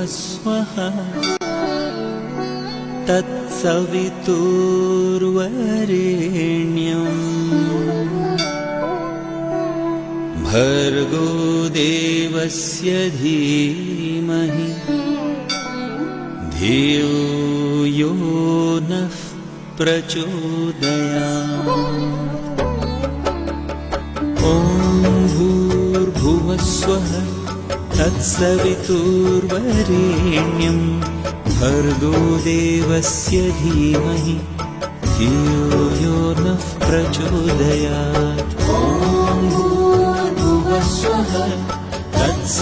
भूर्भुवस्वः तत्सवितुर्वरेण्यम् भर्गो देवस्य धीमहि धियो यो नः प्रचोदयात्। ॐ भूर्भुवस्वः तत्सवितुर्वरेण्यं भर्गो देवस्य धीमहि धियो यो नः प्रचोदयात्। ॐ भूर्भुवस्वः